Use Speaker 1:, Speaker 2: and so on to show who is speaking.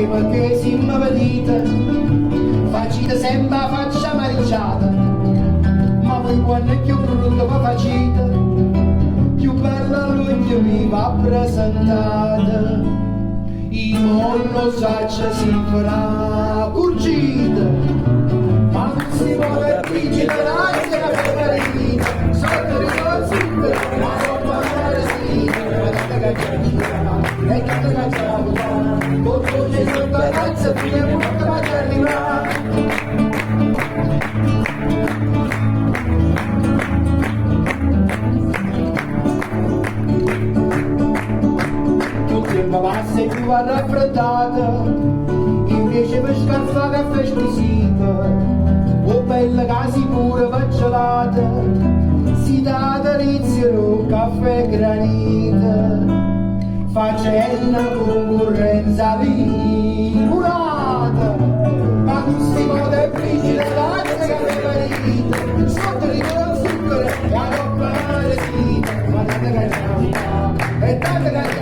Speaker 1: prima che si mi vedete, facite sempre la faccia amaricciata, ma voi quando è più brutto vi facete, più bella lui che vi va presentata. Il mondo saccia si farà curcita, ma non si vuole frigida l'ansia la preparita, sotto le cose ma non parlare scritta, e tanto cacciato, con voce di vacanza fino a molto ma ci arriverà. Ma passa e più va raffreddata, invece per scaffare caffè squisita, o bella che si pure va gelata, si dà delizio caffè granita, facendo concorrenza vinculata, ma tu si muove frigida l'ansia che aveva rita, sotto di quello zucchero e a non parlare sita, ma tante cacciata, e tante cacciata.